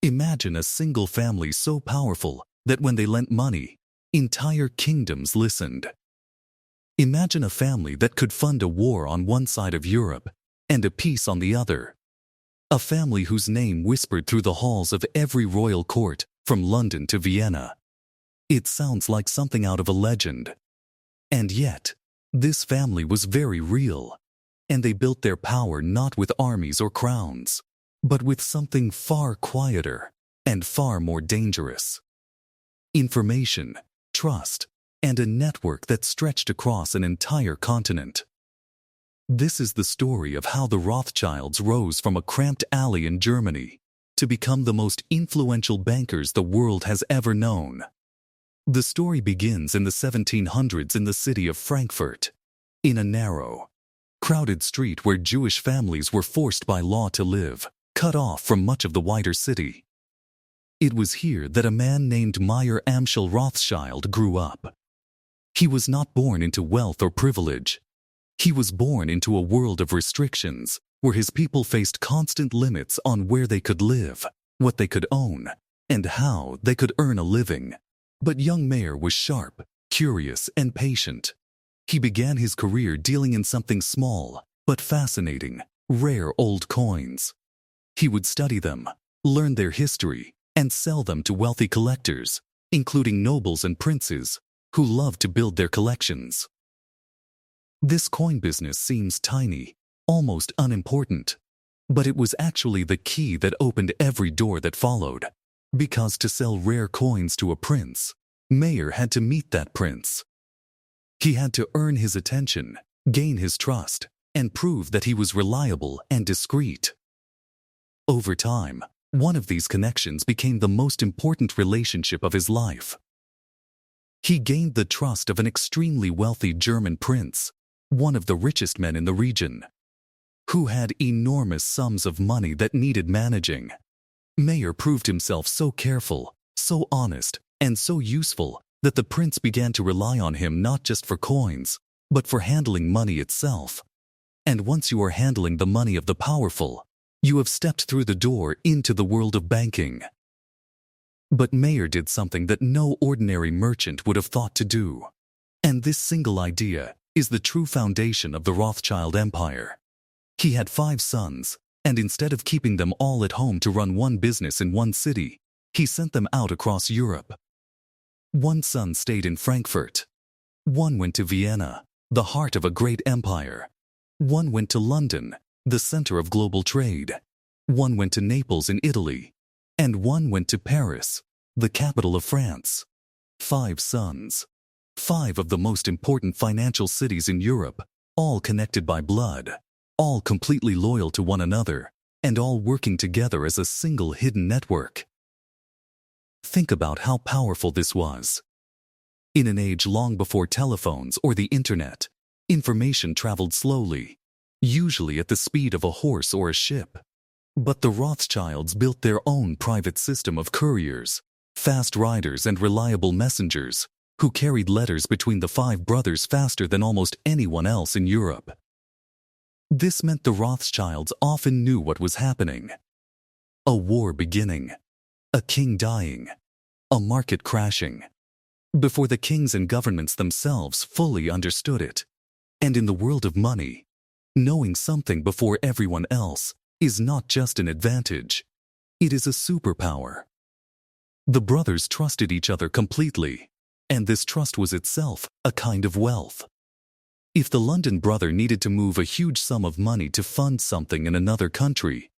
Imagine a single family so powerful that when they lent money, entire kingdoms listened. Imagine a family that could fund a war on one side of Europe and a peace on the other. A family whose name whispered through the halls of every royal court, from London to Vienna. It sounds like something out of a legend. And yet, this family was very real, and they built their power not with armies or crowns, but with something far quieter and far more dangerous. Information, trust, and a network that stretched across an entire continent. This is the story of how the Rothschilds rose from a cramped alley in Germany to become the most influential bankers the world has ever known. The story begins in the 1700s in the city of Frankfurt, in a narrow, crowded street where Jewish families were forced by law to live, cut off from much of the wider city. It was here that a man named Mayer Rothschild grew up. He was not born into wealth or privilege. He was born into a world of restrictions, where his people faced constant limits on where they could live, what they could own, and how they could earn a living. But young Mayer was sharp, curious, and patient. He began his career dealing in something small, but fascinating, rare old coins. He would study them, learn their history, and sell them to wealthy collectors, including nobles and princes, who loved to build their collections. This coin business seems tiny, almost unimportant, but it was actually the key that opened every door that followed. Because to sell rare coins to a prince, Mayer had to meet that prince. He had to earn his attention, gain his trust, and prove that he was reliable and discreet. Over time, one of these connections became the most important relationship of his life. He gained the trust of an extremely wealthy German prince, one of the richest men in the region, who had enormous sums of money that needed managing. Mayer proved himself so careful, so honest, and so useful that the prince began to rely on him not just for coins, but for handling money itself. And once you are handling the money of the powerful, you have stepped through the door into the world of banking. But Mayer did something that no ordinary merchant would have thought to do. And this single idea is the true foundation of the Rothschild empire. He had 5 sons, and instead of keeping them all at home to run one business in one city, he sent them out across Europe. One son stayed in Frankfurt. One went to Vienna, the heart of a great empire. One went to London, the center of global trade. One went to Naples in Italy. And one went to Paris, the capital of France. 5 sons. 5 of the most important financial cities in Europe, all connected by blood, all completely loyal to one another, and all working together as a single hidden network. Think about how powerful this was. In an age long before telephones or the internet, information traveled slowly, usually at the speed of a horse or a ship. But the Rothschilds built their own private system of couriers, fast riders and reliable messengers, who carried letters between the 5 brothers faster than almost anyone else in Europe. This meant the Rothschilds often knew what was happening. A war beginning, a king dying, a market crashing, before the kings and governments themselves fully understood it. And in the world of money, knowing something before everyone else is not just an advantage, it is a superpower. The brothers trusted each other completely, and this trust was itself a kind of wealth. If the London brother needed to move a huge sum of money to fund something in another country,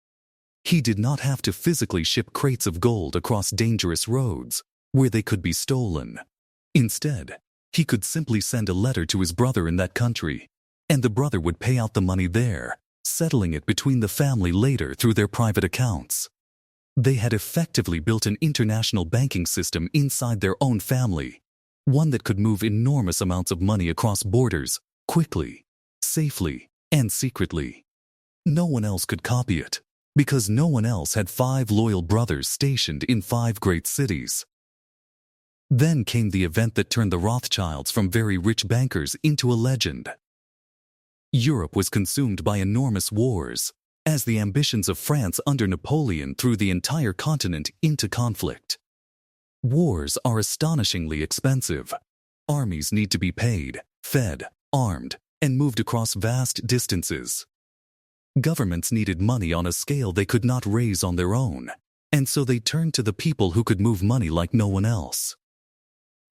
he did not have to physically ship crates of gold across dangerous roads where they could be stolen. Instead, he could simply send a letter to his brother in that country, and the brother would pay out the money there, settling it between the family later through their private accounts. They had effectively built an international banking system inside their own family, one that could move enormous amounts of money across borders, quickly, safely, and secretly. No one else could copy it, because no one else had 5 loyal brothers stationed in 5 great cities. Then came the event that turned the Rothschilds from very rich bankers into a legend. Europe was consumed by enormous wars, as the ambitions of France under Napoleon threw the entire continent into conflict. Wars are astonishingly expensive. Armies need to be paid, fed, armed, and moved across vast distances. Governments needed money on a scale they could not raise on their own, and so they turned to the people who could move money like no one else.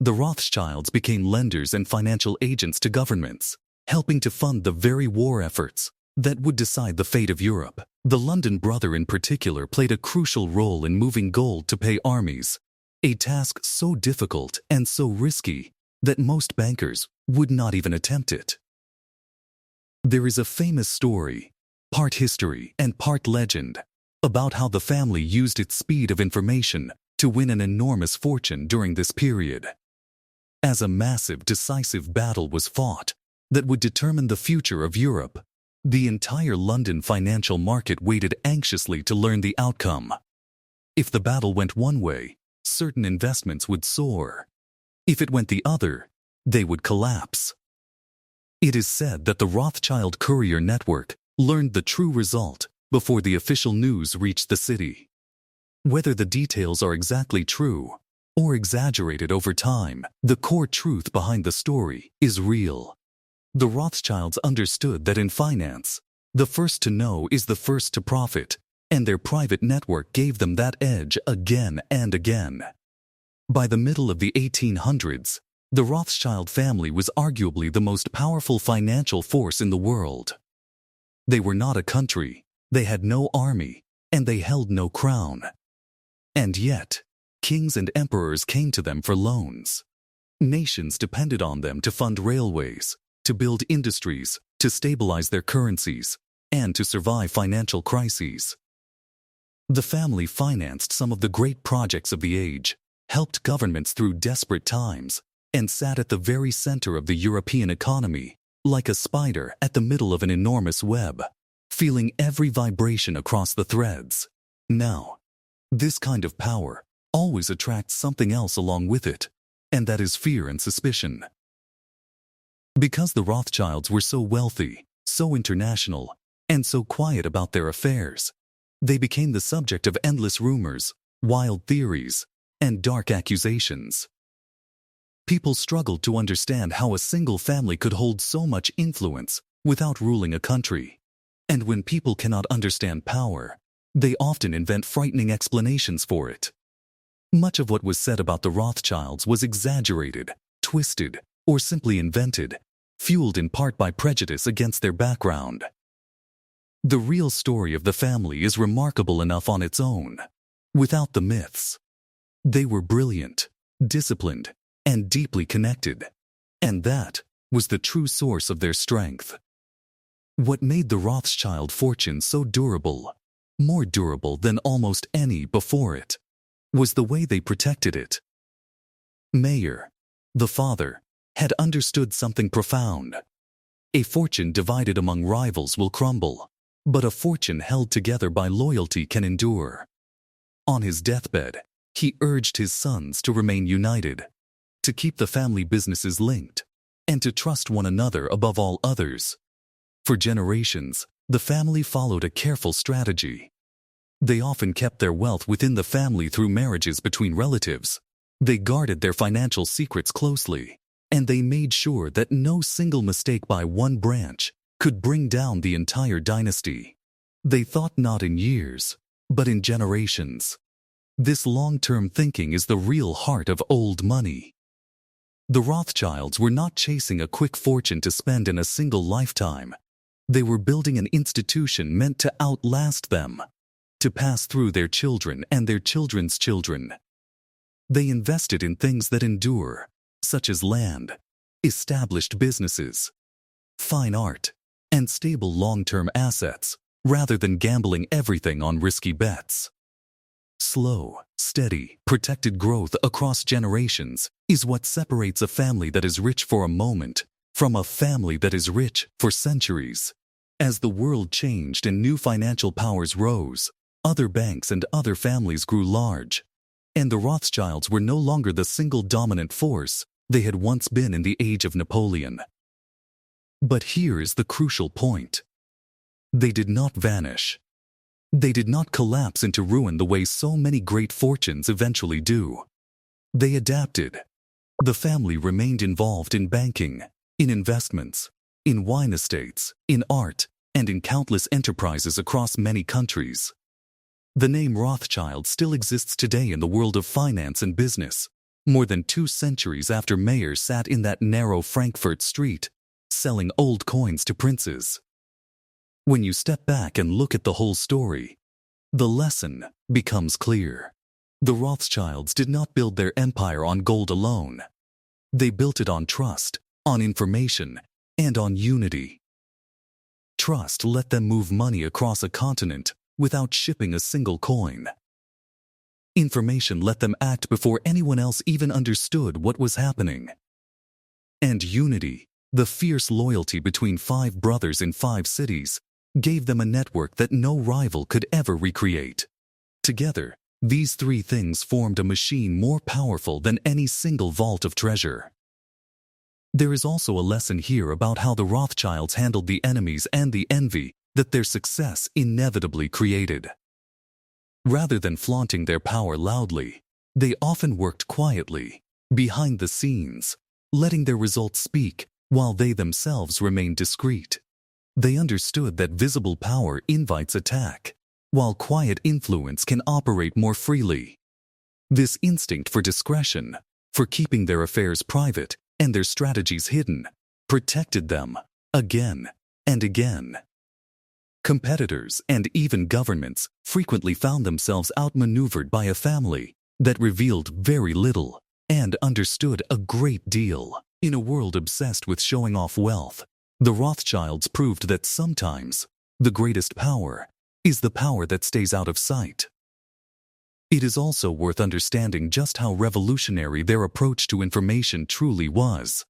The Rothschilds became lenders and financial agents to governments, helping to fund the very war efforts that would decide the fate of Europe. The London Brother in particular played a crucial role in moving gold to pay armies, a task so difficult and so risky that most bankers would not even attempt it. There is a famous story, part history and part legend, about how the family used its speed of information to win an enormous fortune during this period. As a massive, decisive battle was fought that would determine the future of Europe, the entire London financial market waited anxiously to learn the outcome. If the battle went one way, certain investments would soar. If it went the other, they would collapse. It is said that the Rothschild courier network learned the true result before the official news reached the city. Whether the details are exactly true or exaggerated over time, the core truth behind the story is real. The Rothschilds understood that in finance, the first to know is the first to profit, and their private network gave them that edge again and again. By the middle of the 1800s, the Rothschild family was arguably the most powerful financial force in the world. They were not a country, they had no army, and they held no crown. And yet, kings and emperors came to them for loans. Nations depended on them to fund railways, to build industries, to stabilize their currencies, and to survive financial crises. The family financed some of the great projects of the age, helped governments through desperate times, and sat at the very center of the European economy, like a spider at the middle of an enormous web, feeling every vibration across the threads. Now, this kind of power always attracts something else along with it, and that is fear and suspicion. Because the Rothschilds were so wealthy, so international, and so quiet about their affairs, they became the subject of endless rumors, wild theories, and dark accusations. People struggled to understand how a single family could hold so much influence without ruling a country. And when people cannot understand power, they often invent frightening explanations for it. Much of what was said about the Rothschilds was exaggerated, twisted, or simply invented, fueled in part by prejudice against their background. The real story of the family is remarkable enough on its own, without the myths. They were brilliant, disciplined, and deeply connected, and that was the true source of their strength. What made the Rothschild fortune so durable, more durable than almost any before it, was the way they protected it. Mayer, the father, had understood something profound. A fortune divided among rivals will crumble, but a fortune held together by loyalty can endure. On his deathbed, he urged his sons to remain united, to keep the family businesses linked, and to trust one another above all others. For generations, the family followed a careful strategy. They often kept their wealth within the family through marriages between relatives. They guarded their financial secrets closely, and they made sure that no single mistake by one branch could bring down the entire dynasty. They thought not in years, but in generations. This long-term thinking is the real heart of old money. The Rothschilds were not chasing a quick fortune to spend in a single lifetime. They were building an institution meant to outlast them, to pass through their children and their children's children. They invested in things that endure, such as land, established businesses, fine art, and stable long-term assets, rather than gambling everything on risky bets. Slow, steady, protected growth across generations is what separates a family that is rich for a moment from a family that is rich for centuries. As the world changed and new financial powers rose, other banks and other families grew large, and the Rothschilds were no longer the single dominant force they had once been in the age of Napoleon. But here is the crucial point. They did not vanish. They did not collapse into ruin the way so many great fortunes eventually do. They adapted. The family remained involved in banking, in investments, in wine estates, in art, and in countless enterprises across many countries. The name Rothschild still exists today in the world of finance and business, more than 2 centuries after Mayer sat in that narrow Frankfurt street, selling old coins to princes. When you step back and look at the whole story, the lesson becomes clear. The Rothschilds did not build their empire on gold alone. They built it on trust, on information, and on unity. Trust let them move money across a continent without shipping a single coin. Information let them act before anyone else even understood what was happening. And unity, the fierce loyalty between 5 brothers in 5 cities, gave them a network that no rival could ever recreate. Together, these 3 things formed a machine more powerful than any single vault of treasure. There is also a lesson here about how the Rothschilds handled the enemies and the envy that their success inevitably created. Rather than flaunting their power loudly, they often worked quietly, behind the scenes, letting their results speak while they themselves remained discreet. They understood that visible power invites attack, while quiet influence can operate more freely. This instinct for discretion, for keeping their affairs private and their strategies hidden, protected them again and again. Competitors and even governments frequently found themselves outmaneuvered by a family that revealed very little and understood a great deal. In a world obsessed with showing off wealth, the Rothschilds proved that sometimes the greatest power is the power that stays out of sight. It is also worth understanding just how revolutionary their approach to information truly was.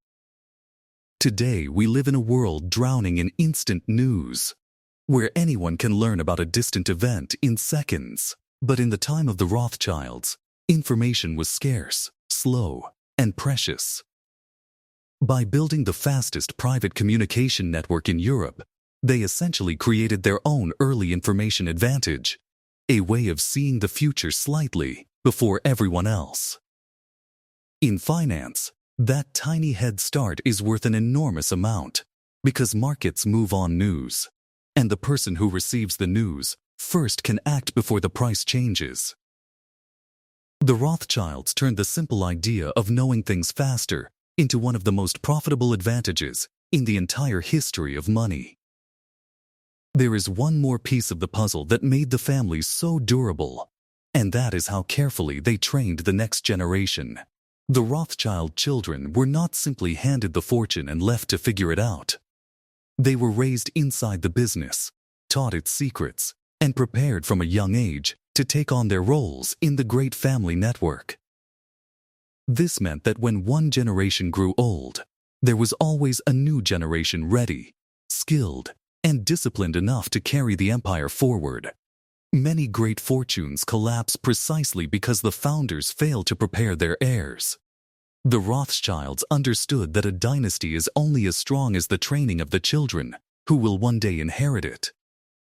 Today, we live in a world drowning in instant news, where anyone can learn about a distant event in seconds. But in the time of the Rothschilds, information was scarce, slow, and precious. By building the fastest private communication network in Europe, they essentially created their own early information advantage, a way of seeing the future slightly before everyone else. In finance, that tiny head start is worth an enormous amount, because markets move on news, and the person who receives the news first can act before the price changes. The Rothschilds turned the simple idea of knowing things faster into one of the most profitable advantages in the entire history of money. There is one more piece of the puzzle that made the family so durable, and that is how carefully they trained the next generation. The Rothschild children were not simply handed the fortune and left to figure it out. They were raised inside the business, taught its secrets, and prepared from a young age to take on their roles in the great family network. This meant that when one generation grew old, there was always a new generation ready, skilled, and disciplined enough to carry the empire forward. Many great fortunes collapse precisely because the founders failed to prepare their heirs. The Rothschilds understood that a dynasty is only as strong as the training of the children who will one day inherit it,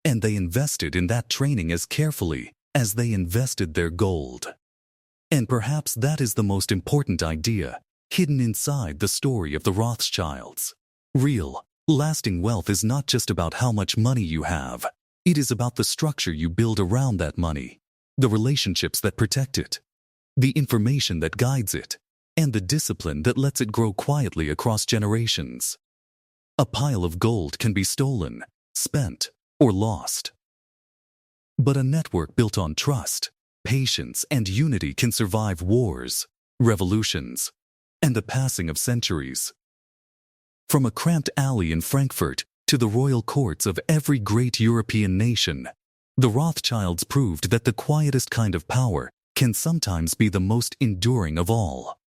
and they invested in that training as carefully as they invested their gold. And perhaps that is the most important idea hidden inside the story of the Rothschilds. Real, lasting wealth is not just about how much money you have. It is about the structure you build around that money, the relationships that protect it, the information that guides it, and the discipline that lets it grow quietly across generations. A pile of gold can be stolen, spent, or lost. But a network built on trust, patience, and unity can survive wars, revolutions, and the passing of centuries. From a cramped alley in Frankfurt to the royal courts of every great European nation, the Rothschilds proved that the quietest kind of power can sometimes be the most enduring of all.